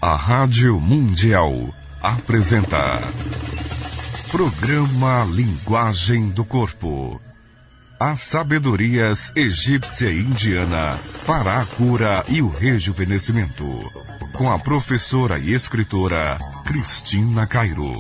A Rádio Mundial apresenta Programa Linguagem do Corpo. As sabedorias egípcia e indiana para a cura e o rejuvenescimento. Com a professora e escritora Cristina Cairo.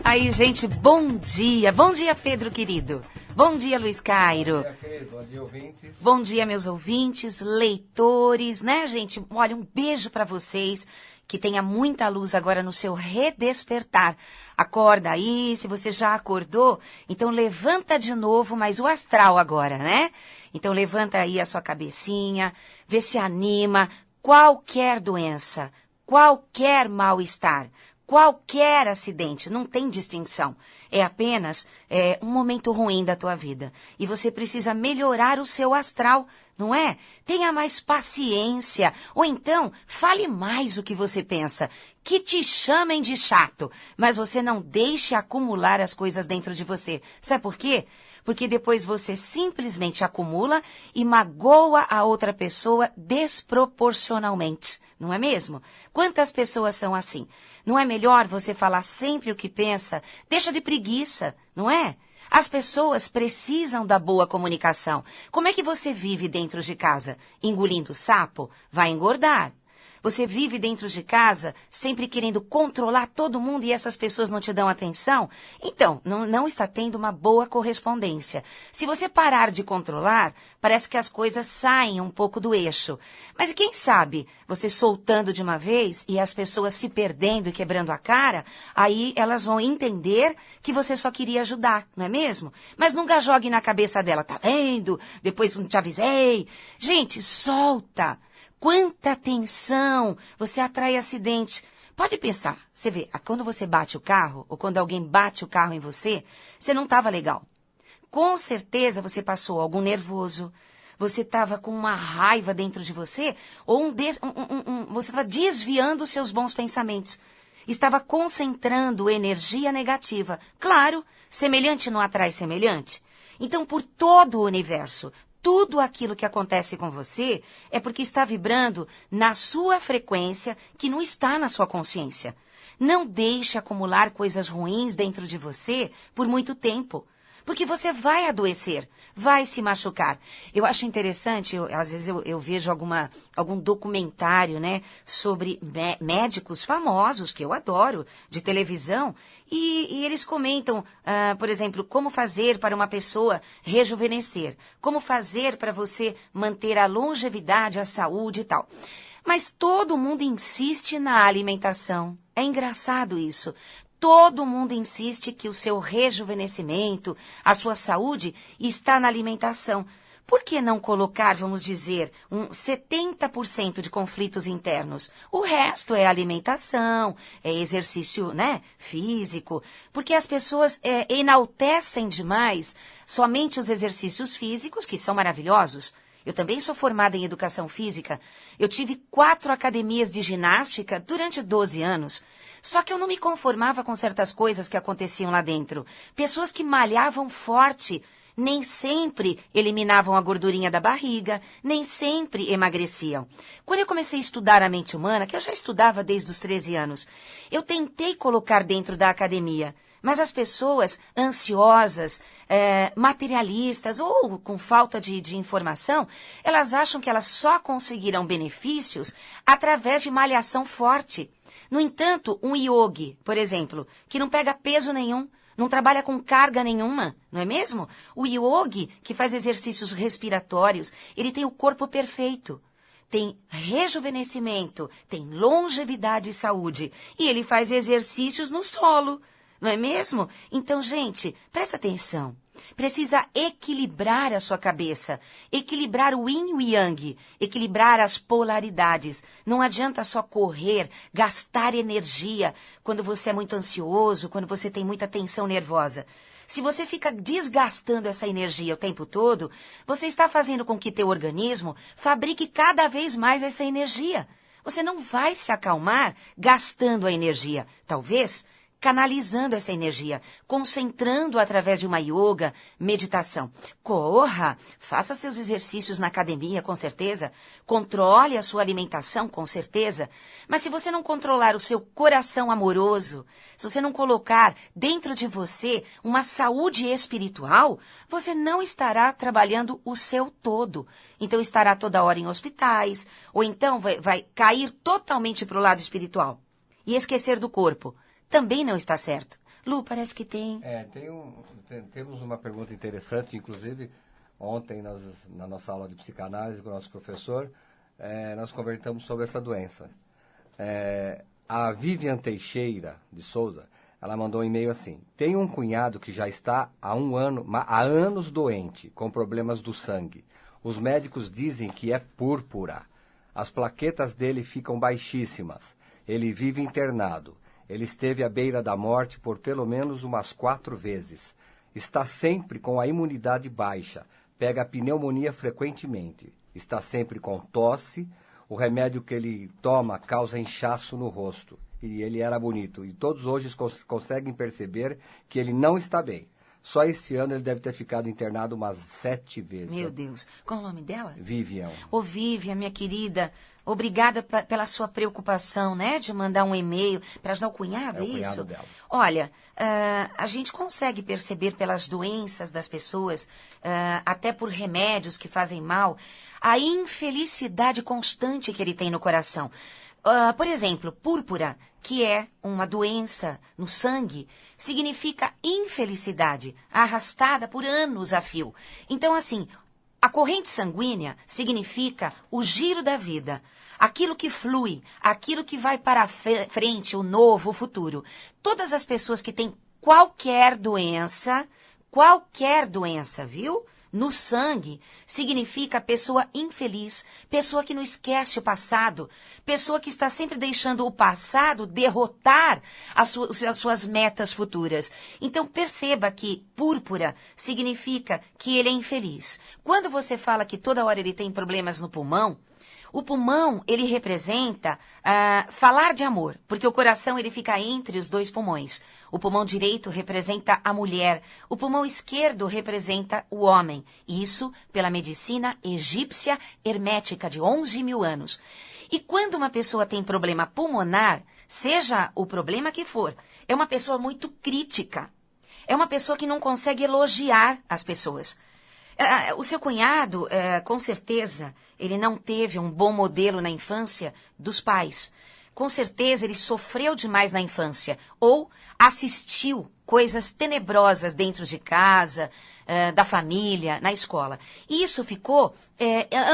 Aí, gente, bom dia. Bom dia, Pedro, querido. Bom dia, Luiz Cairo. Bom dia, querido. Bom dia, ouvintes. Bom dia, meus ouvintes, leitores, né, gente? Olha, um beijo para vocês. Que tenha muita luz agora no seu redespertar. Acorda aí, se você já acordou, então levanta de novo, mas o astral agora, né? Então levanta aí a sua cabecinha, vê se anima. Qualquer doença, qualquer mal-estar, qualquer acidente, não tem distinção. É apenas um momento ruim da tua vida. E você precisa melhorar o seu astral, não é? Tenha mais paciência. Ou então, fale mais o que você pensa. Que te chamem de chato. Mas você não deixe acumular as coisas dentro de você. Sabe por quê? Porque depois você simplesmente acumula e magoa a outra pessoa desproporcionalmente. Não é mesmo? Quantas pessoas são assim? Não é melhor você falar sempre o que pensa? Deixa de preguiça, não é? As pessoas precisam da boa comunicação. Como é que você vive dentro de casa? Engolindo sapo? Vai engordar. Você vive dentro de casa sempre querendo controlar todo mundo e essas pessoas não te dão atenção? Então, não está tendo uma boa correspondência. Se você parar de controlar, parece que as coisas saem um pouco do eixo. Mas quem sabe, você soltando de uma vez e as pessoas se perdendo e quebrando a cara, aí elas vão entender que você só queria ajudar, não é mesmo? Mas nunca jogue na cabeça dela, tá vendo? Depois não te avisei. Gente, solta! Quanta tensão, você atrai acidente. Pode pensar, você vê, quando você bate o carro, ou quando alguém bate o carro em você, você não estava legal. Com certeza você passou algum nervoso, você estava com uma raiva dentro de você, ou você estava desviando os seus bons pensamentos. Estava concentrando energia negativa. Claro, semelhante não atrai semelhante. Então, por todo o universo, tudo aquilo que acontece com você é porque está vibrando na sua frequência que não está na sua consciência. Não deixe acumular coisas ruins dentro de você por muito tempo, porque você vai adoecer, vai se machucar. Eu acho interessante, às vezes eu vejo algum documentário, né, sobre médicos famosos, que eu adoro, de televisão, e eles comentam, por exemplo, como fazer para uma pessoa rejuvenescer, como fazer para você manter a longevidade, a saúde e tal. Mas todo mundo insiste na alimentação. É engraçado isso. Todo mundo insiste que o seu rejuvenescimento, a sua saúde, está na alimentação. Por que não colocar, vamos dizer, 70% de conflitos internos? O resto é alimentação, é exercício, né, físico. Porque as pessoas enaltecem demais somente os exercícios físicos, que são maravilhosos. Eu também sou formada em educação física. Eu tive 4 academias de ginástica durante 12 anos. Só que eu não me conformava com certas coisas que aconteciam lá dentro. Pessoas que malhavam forte, nem sempre eliminavam a gordurinha da barriga, nem sempre emagreciam. Quando eu comecei a estudar a mente humana, que eu já estudava desde os 13 anos, eu tentei colocar dentro da academia. Mas as pessoas ansiosas, materialistas ou com falta de informação, elas acham que elas só conseguirão benefícios através de malhação forte. No entanto, um yogi, por exemplo, que não pega peso nenhum, não trabalha com carga nenhuma, não é mesmo? O yogi, que faz exercícios respiratórios, ele tem o corpo perfeito. Tem rejuvenescimento, tem longevidade e saúde. E ele faz exercícios no solo. Não é mesmo? Então, gente, presta atenção. Precisa equilibrar a sua cabeça, equilibrar o yin e o yang, equilibrar as polaridades. Não adianta só correr, gastar energia quando você é muito ansioso, quando você tem muita tensão nervosa. Se você fica desgastando essa energia o tempo todo, você está fazendo com que teu organismo fabrique cada vez mais essa energia. Você não vai se acalmar gastando a energia. Talvez canalizando essa energia, concentrando através de uma yoga, meditação. Corra, faça seus exercícios na academia, com certeza. Controle a sua alimentação, com certeza. Mas se você não controlar o seu coração amoroso, se você não colocar dentro de você uma saúde espiritual, você não estará trabalhando o seu todo. Então estará toda hora em hospitais, ou então vai cair totalmente para o lado espiritual. E esquecer do corpo. Também não está certo. Lu, parece que tem... Temos uma pergunta interessante, inclusive, ontem na nossa aula de psicanálise com o nosso professor, nós conversamos sobre essa doença. A Vivian Teixeira de Souza, ela mandou um e-mail assim: tenho um cunhado que já está há anos doente, com problemas do sangue. Os médicos dizem que é púrpura. As plaquetas dele ficam baixíssimas. Ele vive internado. Ele esteve à beira da morte por pelo menos umas 4 vezes. Está sempre com a imunidade baixa. Pega pneumonia frequentemente. Está sempre com tosse. O remédio que ele toma causa inchaço no rosto. E ele era bonito. E todos hoje conseguem perceber que ele não está bem. Só esse ano ele deve ter ficado internado umas 7 vezes. Meu Deus. Qual o nome dela? Vivian. Ô, Vivian, minha querida, obrigada pela sua preocupação, né? De mandar um e-mail para ajudar o cunhado, É o isso? cunhado dela. Olha, a gente consegue perceber pelas doenças das pessoas, até por remédios que fazem mal, a infelicidade constante que ele tem no coração. Por exemplo, púrpura, que é uma doença no sangue, significa infelicidade, arrastada por anos a fio. Então, assim, a corrente sanguínea significa o giro da vida, aquilo que flui, aquilo que vai para a frente, o novo, o futuro. Todas as pessoas que têm qualquer doença, viu? No sangue, significa pessoa infeliz, pessoa que não esquece o passado, pessoa que está sempre deixando o passado derrotar as suas metas futuras. Então, perceba que púrpura significa que ele é infeliz. Quando você fala que toda hora ele tem problemas no pulmão, o pulmão, ele representa falar de amor, porque o coração ele fica entre os 2 pulmões. O pulmão direito representa a mulher, o pulmão esquerdo representa o homem. Isso pela medicina egípcia hermética de 11.000 anos. E quando uma pessoa tem problema pulmonar, seja o problema que for, é uma pessoa muito crítica. É uma pessoa que não consegue elogiar as pessoas. O seu cunhado, com certeza, ele não teve um bom modelo na infância dos pais. Com certeza, ele sofreu demais na infância ou assistiu coisas tenebrosas dentro de casa, da família, na escola. E isso ficou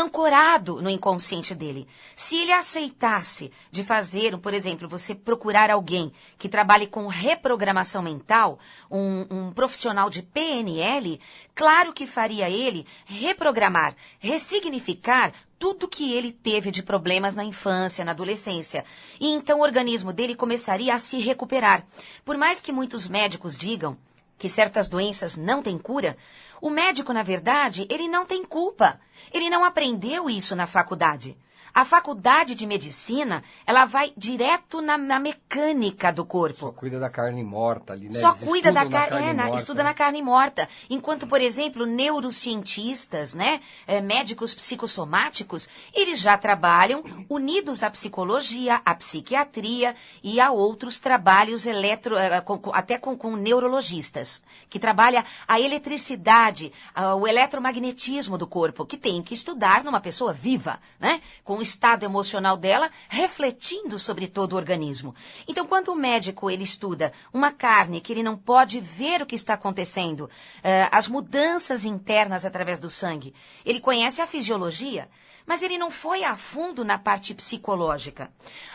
ancorado no inconsciente dele. Se ele aceitasse de fazer, por exemplo, você procurar alguém que trabalhe com reprogramação mental, um profissional de PNL, claro que faria ele reprogramar, ressignificar tudo que ele teve de problemas na infância, na adolescência. E então o organismo dele começaria a se recuperar. Por mais que muitos médicos digam que certas doenças não têm cura, o médico, na verdade, ele não tem culpa. Ele não aprendeu isso na faculdade. A faculdade de medicina, ela vai direto na mecânica do corpo. Só cuida da carne morta ali, né? Só Eles cuida da carne carne, morta, estuda né? na carne morta. Enquanto, por exemplo, neurocientistas, né, médicos psicossomáticos, eles já trabalham unidos à psicologia, à psiquiatria e a outros trabalhos até com neurologistas, que trabalha a eletricidade, o eletromagnetismo do corpo, que tem que estudar numa pessoa viva, né, com o estado emocional dela, refletindo sobre todo o organismo. Então, quando o médico ele estuda uma carne que ele não pode ver o que está acontecendo, as mudanças internas através do sangue, ele conhece a fisiologia, mas ele não foi a fundo na parte psicológica.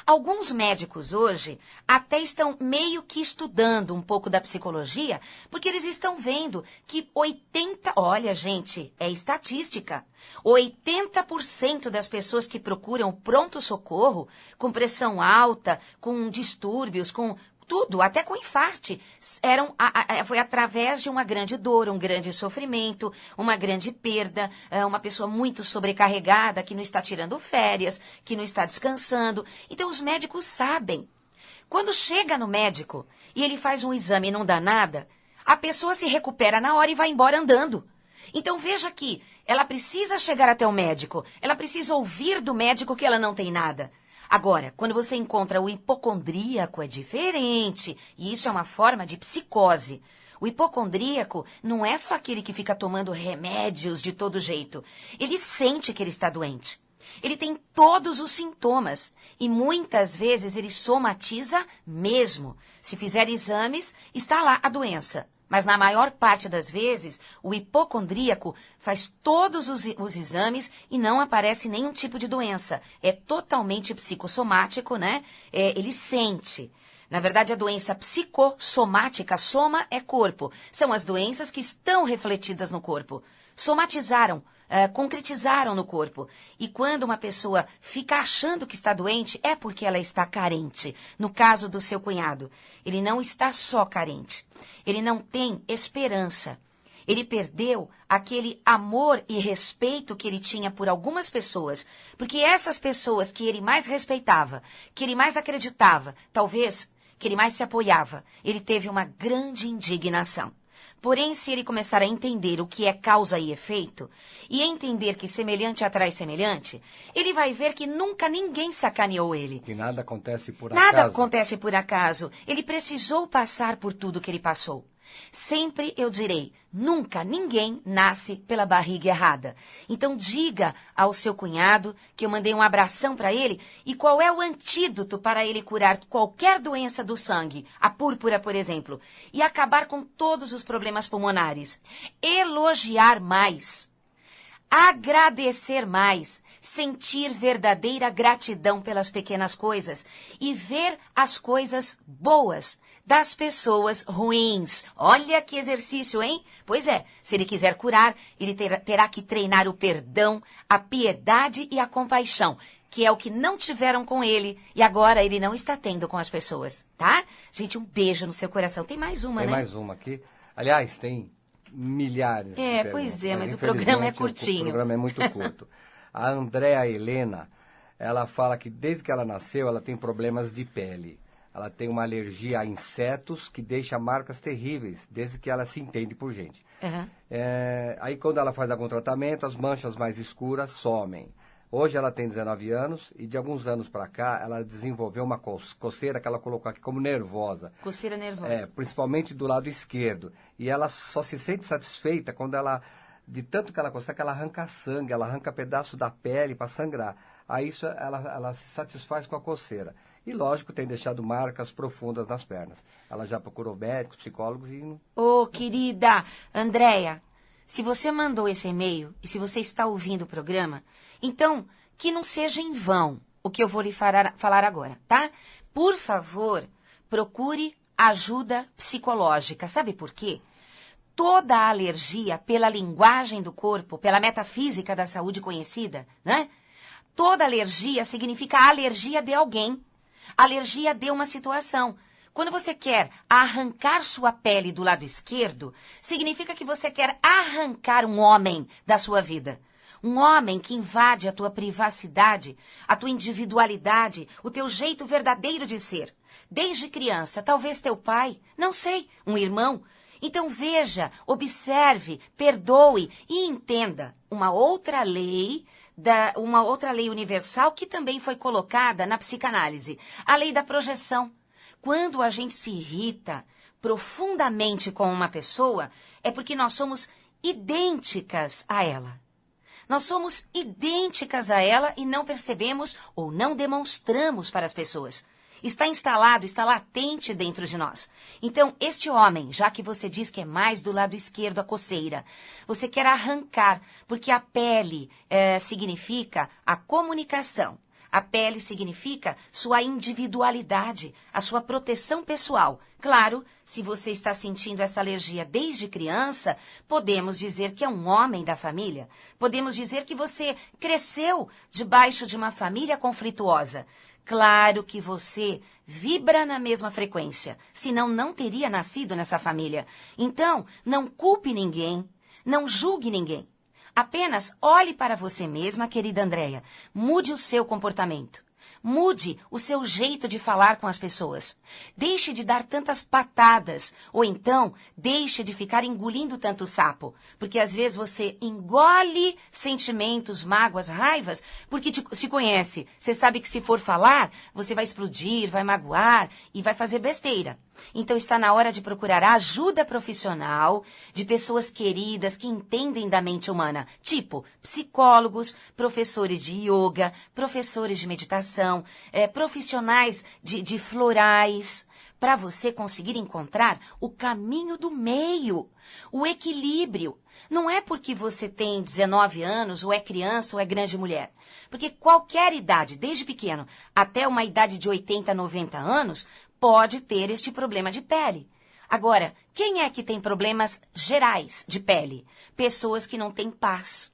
Alguns médicos hoje até estão meio que estudando um pouco da psicologia, porque eles estão vendo que olha, gente, é estatística. 80% das pessoas que procuram pronto-socorro, com pressão alta, com distúrbios, com tudo, até com infarte, foi através de uma grande dor, um grande sofrimento, uma grande perda, uma pessoa muito sobrecarregada, que não está tirando férias, que não está descansando. Então, os médicos sabem. Quando chega no médico e ele faz um exame e não dá nada, a pessoa se recupera na hora e vai embora andando. Então veja que ela precisa chegar até o médico, ela precisa ouvir do médico que ela não tem nada. Agora, quando você encontra o hipocondríaco, é diferente, e isso é uma forma de psicose. O hipocondríaco não é só aquele que fica tomando remédios de todo jeito. Ele sente que ele está doente. Ele tem todos os sintomas e muitas vezes ele somatiza mesmo. Se fizer exames, está lá a doença. Mas na maior parte das vezes, o hipocondríaco faz todos os exames e não aparece nenhum tipo de doença. É totalmente psicossomático, né? Ele sente. Na verdade, a doença psicossomática, soma é corpo. São as doenças que estão refletidas no corpo. Somatizaram, concretizaram no corpo. E quando uma pessoa fica achando que está doente, é porque ela está carente. No caso do seu cunhado, ele não está só carente. Ele não tem esperança. Ele perdeu aquele amor e respeito que ele tinha por algumas pessoas, porque essas pessoas que ele mais respeitava, que ele mais acreditava, talvez que ele mais se apoiava, ele teve uma grande indignação. Porém, se ele começar a entender o que é causa e efeito, e entender que semelhante atrai semelhante, ele vai ver que nunca ninguém sacaneou ele. Que nada acontece por acaso. Nada acontece por acaso. Ele precisou passar por tudo que ele passou. Sempre eu direi, nunca ninguém nasce pela barriga errada. Então diga ao seu cunhado que eu mandei um abração para ele e qual é o antídoto para ele curar qualquer doença do sangue, a púrpura, por exemplo, e acabar com todos os problemas pulmonares. Elogiar mais. Agradecer mais, sentir verdadeira gratidão pelas pequenas coisas e ver as coisas boas das pessoas ruins. Olha que exercício, hein? Pois é, se ele quiser curar, ele terá que treinar o perdão, a piedade e a compaixão, que é o que não tiveram com ele e agora ele não está tendo com as pessoas, tá? Gente, um beijo no seu coração. Tem mais uma, né? Tem mais uma aqui. Aliás, tem milhares de perguntas, pois é, mas o programa é curtinho. O programa é muito curto. A Andréa Helena, ela fala que desde que ela nasceu, ela tem problemas de pele. Ela tem uma alergia a insetos que deixa marcas terríveis, desde que ela se entende por gente. Uhum. Aí quando ela faz algum tratamento, as manchas mais escuras somem. Hoje ela tem 19 anos e de alguns anos para cá ela desenvolveu uma coceira que ela colocou aqui como nervosa. Coceira nervosa. Principalmente do lado esquerdo. E ela só se sente satisfeita quando ela, de tanto que ela coceira, que ela arranca sangue, ela arranca pedaço da pele para sangrar. Aí isso ela se satisfaz com a coceira. E lógico, tem deixado marcas profundas nas pernas. Ela já procurou médicos, psicólogos e... Ô, querida Andréia, se você mandou esse e-mail e se você está ouvindo o programa, então que não seja em vão o que eu vou lhe falar agora, tá? Por favor, procure ajuda psicológica. Sabe por quê? Toda a alergia, pela linguagem do corpo, pela metafísica da saúde conhecida, né? Toda alergia significa alergia de alguém. Alergia de uma situação. Quando você quer arrancar sua pele do lado esquerdo, significa que você quer arrancar um homem da sua vida. Um homem que invade a tua privacidade, a tua individualidade, o teu jeito verdadeiro de ser. Desde criança, talvez teu pai, não sei, um irmão. Então veja, observe, perdoe e entenda uma outra lei universal que também foi colocada na psicanálise, a lei da projeção. Quando a gente se irrita profundamente com uma pessoa, é porque nós somos idênticas a ela. Nós somos idênticas a ela e não percebemos ou não demonstramos para as pessoas. Está instalado, está latente dentro de nós. Então, este homem, já que você diz que é mais do lado esquerdo a coceira, você quer arrancar, porque a pele significa a comunicação. A pele significa sua individualidade, a sua proteção pessoal. Claro, se você está sentindo essa alergia desde criança, podemos dizer que é um homem da família. Podemos dizer que você cresceu debaixo de uma família conflituosa. Claro que você vibra na mesma frequência, senão não teria nascido nessa família. Então, não culpe ninguém, não julgue ninguém. Apenas olhe para você mesma, querida Andréia. Mude o seu comportamento. Mude o seu jeito de falar com as pessoas. Deixe de dar tantas patadas. Ou então, deixe de ficar engolindo tanto sapo. Porque às vezes você engole sentimentos, mágoas, raivas, porque se conhece. Você sabe que se for falar, você vai explodir, vai magoar e vai fazer besteira. Então está na hora de procurar ajuda profissional de pessoas queridas que entendem da mente humana, tipo psicólogos, professores de yoga, professores de meditação, profissionais de florais, para você conseguir encontrar o caminho do meio, o equilíbrio. Não é porque você tem 19 anos, ou é criança, ou é grande mulher. Porque qualquer idade, desde pequeno até uma idade de 80, 90 anos, pode ter este problema de pele. Agora, quem é que tem problemas gerais de pele? Pessoas que não têm paz.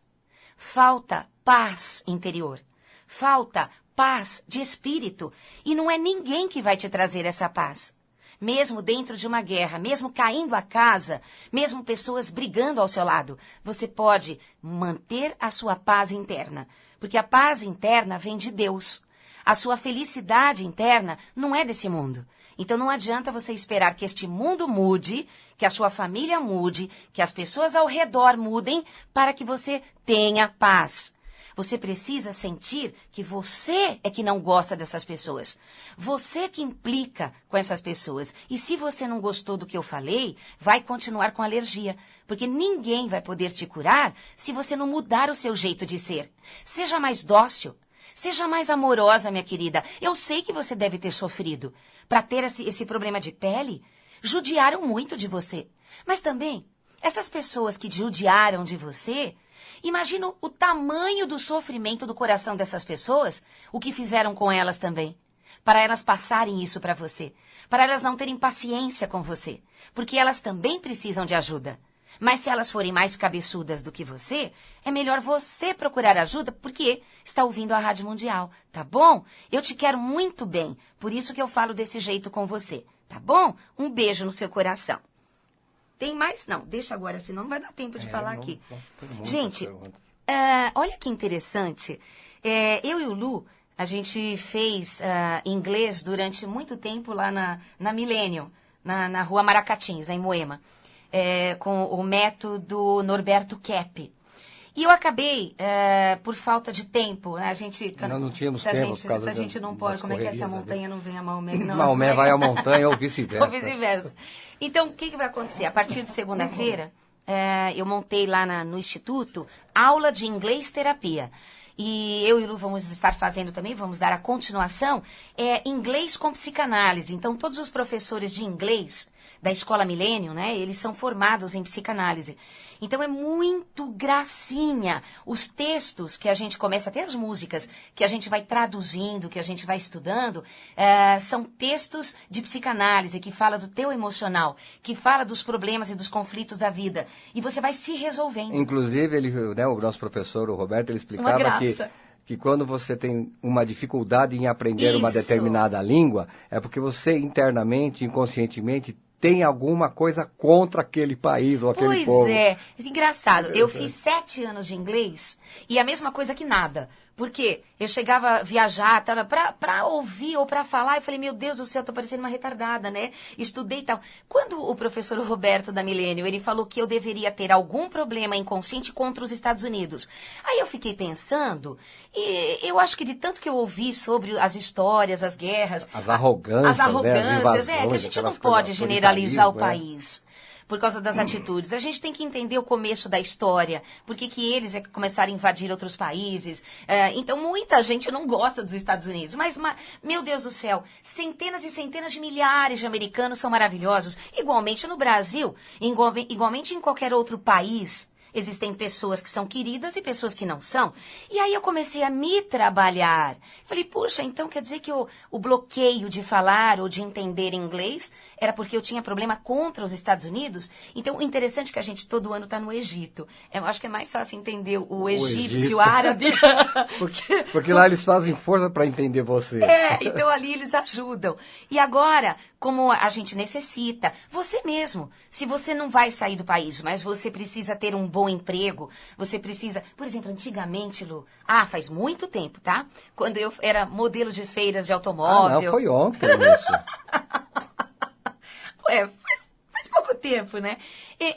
Falta paz interior. Falta paz de espírito. E não é ninguém que vai te trazer essa paz. Mesmo dentro de uma guerra, mesmo caindo a casa, mesmo pessoas brigando ao seu lado, você pode manter a sua paz interna. Porque a paz interna vem de Deus. A sua felicidade interna não é desse mundo. Então não adianta você esperar que este mundo mude, que a sua família mude, que as pessoas ao redor mudem para que você tenha paz. Você precisa sentir que você é que não gosta dessas pessoas. Você que implica com essas pessoas. E se você não gostou do que eu falei, vai continuar com alergia. Porque ninguém vai poder te curar se você não mudar o seu jeito de ser. Seja mais dócil. Seja mais amorosa, minha querida. Eu sei que você deve ter sofrido. Para ter esse problema de pele, judiaram muito de você. Mas também, essas pessoas que judiaram de você, imagina o tamanho do sofrimento do coração dessas pessoas, o que fizeram com elas também. Para elas passarem isso para você. Para elas não terem paciência com você. Porque elas também precisam de ajuda. Mas se elas forem mais cabeçudas do que você, é melhor você procurar ajuda porque está ouvindo a Rádio Mundial, tá bom? Eu te quero muito bem, por isso que eu falo desse jeito com você, tá bom? Um beijo no seu coração. Tem mais? Não, deixa agora, senão não vai dar tempo de falar aqui. Gente, olha que interessante. Eu e o Lu, a gente fez inglês durante muito tempo lá na Millennium, na Rua Maracatins, em Moema. Com o método Norberto Kepp. E eu acabei, por falta de tempo, a gente... Nós não tínhamos tempo por causa se a gente não pode, como é que essa montanha não vem a Maomé? Não, Maomé vai à montanha ou vice-versa. Ou vice-versa. Então, o que vai acontecer? A partir de segunda-feira, eu montei lá no Instituto aula de inglês terapia. E eu e o Lu vamos estar fazendo também, vamos dar a continuação, inglês com psicanálise. Então, todos os professores de inglês da Escola Millennium, né, eles são formados em psicanálise. Então, é muito gracinha. Os textos que a gente começa, até as músicas, que a gente vai traduzindo, que a gente vai estudando, são textos de psicanálise, que fala do teu emocional, que fala dos problemas e dos conflitos da vida. E você vai se resolvendo. Inclusive, o nosso professor, o Roberto, ele explicava que quando você tem uma dificuldade em aprender uma determinada língua, é porque você internamente, inconscientemente, tem alguma coisa contra aquele país ou aquele povo. Pois é. Engraçado. Eu fiz 7 anos de inglês e a mesma coisa que nada. Porque eu chegava a viajar para ouvir ou para falar, eu falei, meu Deus do céu, tô parecendo uma retardada, né? Estudei e tal. Quando o professor Roberto da Millennium, ele falou que eu deveria ter algum problema inconsciente contra os Estados Unidos. Aí eu fiquei pensando, e eu acho que de tanto que eu ouvi sobre as histórias, as guerras... As arrogâncias, as invasões, que a gente não pode generalizar o país. Por causa das atitudes. A gente tem que entender o começo da história. Por que eles começaram a invadir outros países. Então, muita gente não gosta dos Estados Unidos. Mas, meu Deus do céu, centenas e centenas de milhares de americanos são maravilhosos. Igualmente no Brasil, igualmente em qualquer outro país. Existem pessoas que são queridas e pessoas que não são. E aí eu comecei a me trabalhar. Falei, puxa, então quer dizer que o bloqueio de falar ou de entender inglês era porque eu tinha problema contra os Estados Unidos? Então, o interessante é que a gente todo ano está no Egito. Eu acho que é mais fácil entender o egípcio, o árabe. Porque lá eles fazem força para entender você. Então ali eles ajudam. E agora, como a gente necessita, você mesmo, se você não vai sair do país, mas você precisa ter um bom bom emprego, você precisa... Por exemplo, antigamente, Lu, faz muito tempo, tá? Quando eu era modelo de feiras de automóvel... não, foi ontem isso. Faz pouco tempo, né?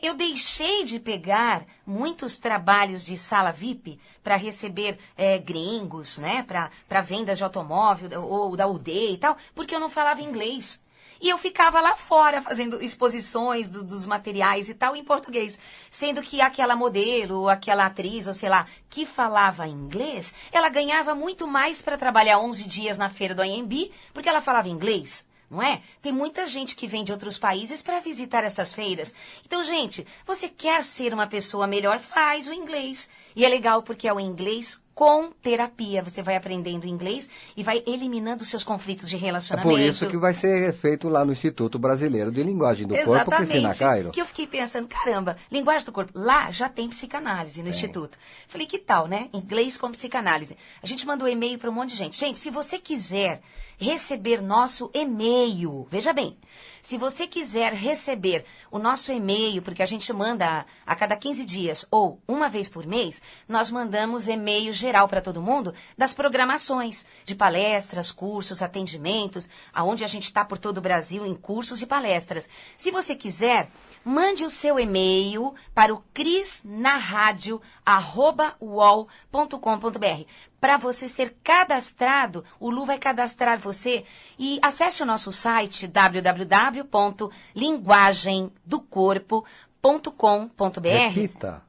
Eu deixei de pegar muitos trabalhos de sala VIP para receber gringos, né? Para vendas de automóvel ou da UD e tal, porque eu não falava inglês. E eu ficava lá fora fazendo exposições dos materiais e tal em português. Sendo que aquela modelo, aquela atriz, ou sei lá, que falava inglês, ela ganhava muito mais para trabalhar 11 dias na feira do AMB, porque ela falava inglês. Não é? Tem muita gente que vem de outros países para visitar essas feiras. Então, gente, você quer ser uma pessoa melhor, faz o inglês. E é legal porque é o inglês com terapia. Você vai aprendendo inglês e vai eliminando seus conflitos de É relacionamento. por isso que vai ser feito lá no Instituto Brasileiro de Linguagem do Corpo, Cristina Cairo. Que eu fiquei pensando, caramba, linguagem do corpo, lá já tem psicanálise no Instituto. Falei, que tal, né? Inglês com psicanálise. A gente mandou e-mail para um monte de gente. Gente, se você quiser receber nosso e-mail, veja bem, se você quiser receber o nosso e-mail, porque a gente manda a cada 15 dias ou uma vez por mês, nós mandamos e-mail geral para todo mundo das programações de palestras, cursos, atendimentos, aonde a gente está por todo o Brasil em cursos e palestras. Se você quiser, mande o seu e-mail para o crisnaradio@uol.com.br. Para você ser cadastrado, o Lu vai cadastrar você e acesse o nosso site www.linguagemdocorpo.com.br. Repita.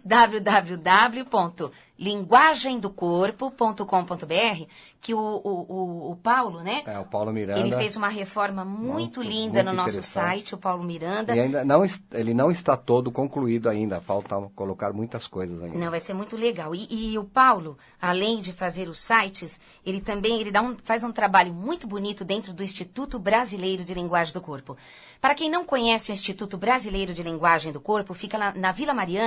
www.linguagemdocorpo.com.br, que o Paulo, né? O Paulo Miranda. Ele fez uma reforma muito linda no nosso site, o Paulo Miranda. E ainda ele não está todo concluído ainda, falta colocar muitas coisas ainda. Não, vai ser muito legal. E o Paulo, além de fazer os sites, ele também faz um trabalho muito bonito dentro do Instituto Brasileiro de Linguagem do Corpo. Para quem não conhece o Instituto Brasileiro de Linguagem do Corpo, fica lá na Vila Mariana,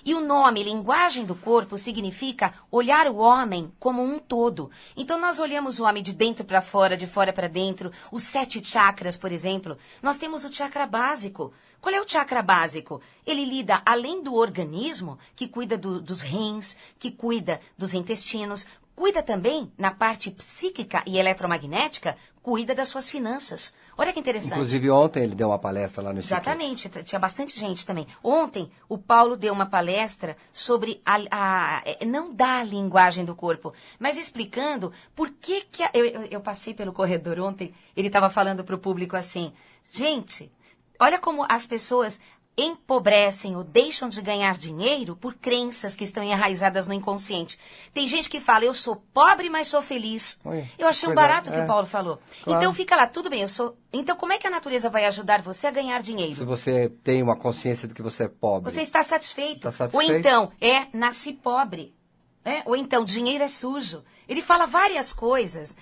e o nome Linguagem do Corpo significa olhar o homem como um todo. Então, nós olhamos o homem de dentro para fora, de fora para dentro, os 7 chakras, por exemplo. Nós temos o chakra básico. Qual é o chakra básico? Ele lida, além do organismo, que cuida dos rins, que cuida dos intestinos, cuida também, na parte psíquica e eletromagnética, cuida das suas finanças. Olha que interessante. Inclusive, ontem ele deu uma palestra lá no Instituto. Exatamente, tinha bastante gente também. Ontem, o Paulo deu uma palestra sobre não da linguagem do corpo, mas explicando por que eu passei pelo corredor ontem, ele estava falando para o público assim, gente, olha como as pessoas empobrecem ou deixam de ganhar dinheiro por crenças que estão enraizadas no inconsciente. Tem gente que fala, eu sou pobre, mas sou feliz. Eu achei um barato o que o Paulo falou. Claro. Então fica lá, tudo bem, Então como é que a natureza vai ajudar você a ganhar dinheiro? Se você tem uma consciência de que você é pobre. Você está satisfeito. Está satisfeito? Ou então, nasci pobre. Ou então, dinheiro é sujo. Ele fala várias coisas.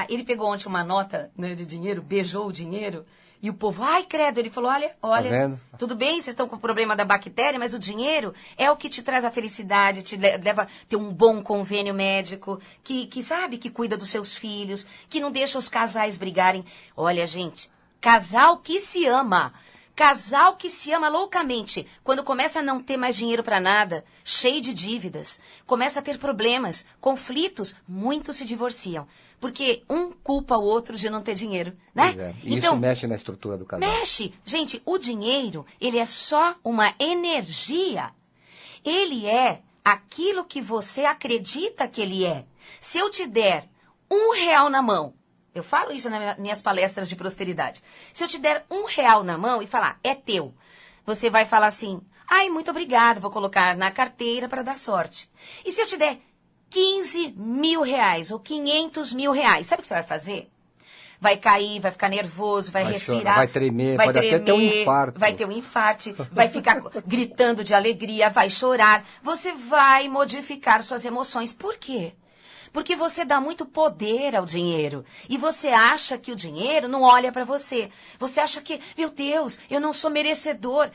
Ele pegou ontem uma nota, né, de dinheiro, beijou o dinheiro. E o povo, ai, credo, ele falou, olha, tá tudo bem, vocês estão com o problema da bactéria, mas o dinheiro é o que te traz a felicidade, te leva a ter um bom convênio médico, que sabe, que cuida dos seus filhos, que não deixa os casais brigarem. Olha, gente, casal que se ama loucamente, quando começa a não ter mais dinheiro para nada, cheio de dívidas, começa a ter problemas, conflitos, muitos se divorciam. Porque um culpa o outro de não ter dinheiro, né? E então, isso mexe na estrutura do casal. Mexe. Gente, o dinheiro, ele é só uma energia. Ele é aquilo que você acredita que ele é. Se eu te der R$1 na mão, eu falo isso nas minhas palestras de prosperidade. Se eu te der R$1 na mão e falar, é teu, você vai falar assim, ai, muito obrigado, vou colocar na carteira para dar sorte. E se eu te der R$15 mil ou R$500 mil, sabe o que você vai fazer? Vai cair, vai ficar nervoso, vai respirar. Chorar, vai tremer, pode até ter um infarto. Vai ter um infarto, vai ficar gritando de alegria, vai chorar. Você vai modificar suas emoções. Por quê? Porque você dá muito poder ao dinheiro. E você acha que o dinheiro não olha para você. Você acha que, meu Deus, eu não sou merecedor.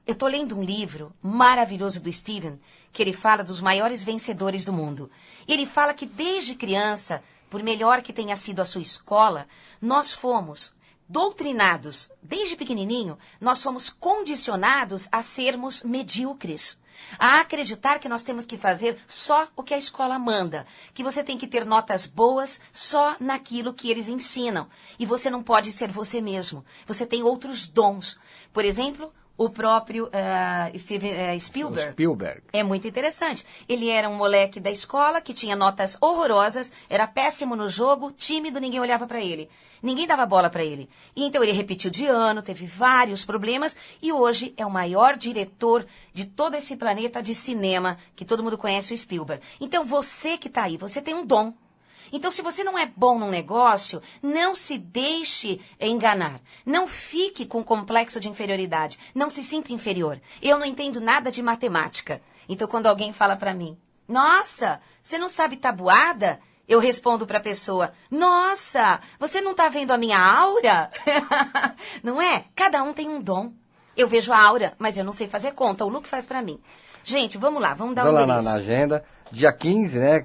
Eu estou lendo um livro maravilhoso do Steven, que ele fala dos maiores vencedores do mundo. E ele fala que desde criança, por melhor que tenha sido a sua escola, nós fomos doutrinados, desde pequenininho, nós fomos condicionados a sermos medíocres. A acreditar que nós temos que fazer só o que a escola manda, que você tem que ter notas boas só naquilo que eles ensinam. E você não pode ser você mesmo. Você tem outros dons. Por exemplo, o próprio Spielberg. É muito interessante. Ele era um moleque da escola que tinha notas horrorosas, era péssimo no jogo, tímido, ninguém olhava para ele. Ninguém dava bola para ele. E então ele repetiu de ano, teve vários problemas e hoje é o maior diretor de todo esse planeta de cinema, que todo mundo conhece, o Spielberg. Então você que está aí, você tem um dom. Então, se você não é bom num negócio, não se deixe enganar. Não fique com complexo de inferioridade. Não se sinta inferior. Eu não entendo nada de matemática. Então, quando alguém fala para mim, nossa, você não sabe tabuada? Eu respondo para a pessoa, nossa, você não está vendo a minha aura? Não é? Cada um tem um dom. Eu vejo a aura, mas eu não sei fazer conta. O Luke faz para mim. Gente, vamos lá, vamos dar um endereço. Na agenda. Dia 15, né,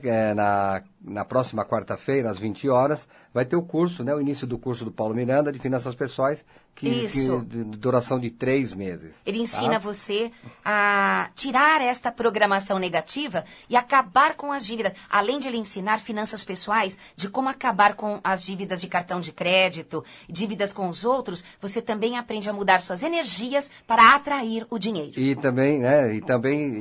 na próxima quarta-feira, às 20 horas, vai ter o curso, né, o início do curso do Paulo Miranda de Finanças Pessoais, que de duração de 3 meses. Ele ensina você a tirar esta programação negativa e acabar com as dívidas. Além de ele ensinar finanças pessoais, de como acabar com as dívidas de cartão de crédito, dívidas com os outros, você também aprende a mudar suas energias para atrair o dinheiro. E também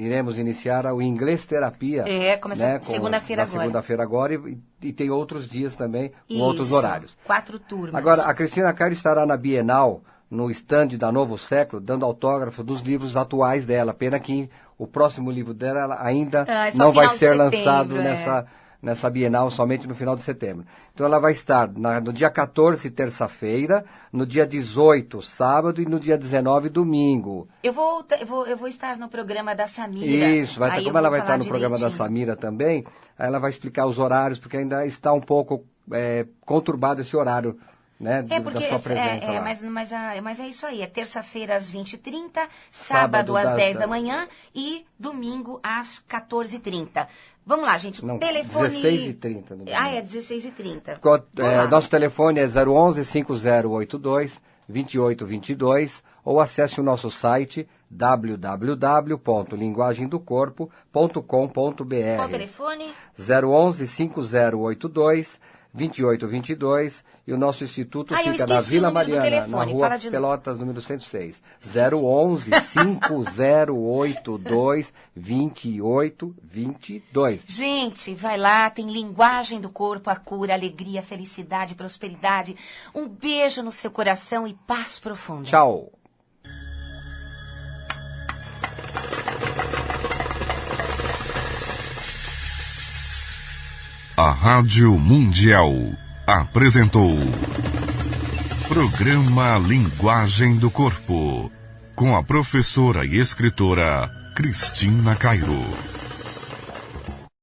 iremos iniciar o Inglês Terapia. Começa segunda-feira agora. Segunda-feira agora e tem outros dias também, com outros horários. 4 turmas. Agora, a Cristina Cairo estará na Bienal, no estande da Novo Século, dando autógrafo dos livros atuais dela. Pena que o próximo livro dela ainda não vai ser lançado nessa Bienal, somente no final de setembro. Então ela vai estar no dia 14, terça-feira, no dia 18, sábado, e no dia 19, domingo. Eu vou estar no programa da Samira. Isso, como ela vai estar no programa da Samira também, aí ela vai explicar os horários, porque ainda está um pouco conturbado esse horário, né, da sua presença lá. Mas é isso aí, é terça-feira às 20h30, sábado às 10 da manhã e domingo às 14h30. Vamos lá, gente, o telefone... 16h30. É 16h30. Nosso telefone é 011-5082-2822 ou acesse o nosso site www.linguagemdocorpo.com.br. Qual o telefone? 011-5082-2822 e o nosso instituto fica na Vila Mariana, na rua Pelotas, número 106. 011-5082-2822. Gente, vai lá, tem Linguagem do Corpo, a cura, alegria, felicidade, prosperidade. Um beijo no seu coração e paz profunda. Tchau. A Rádio Mundial apresentou Programa Linguagem do Corpo, com a professora e escritora Cristina Cairo.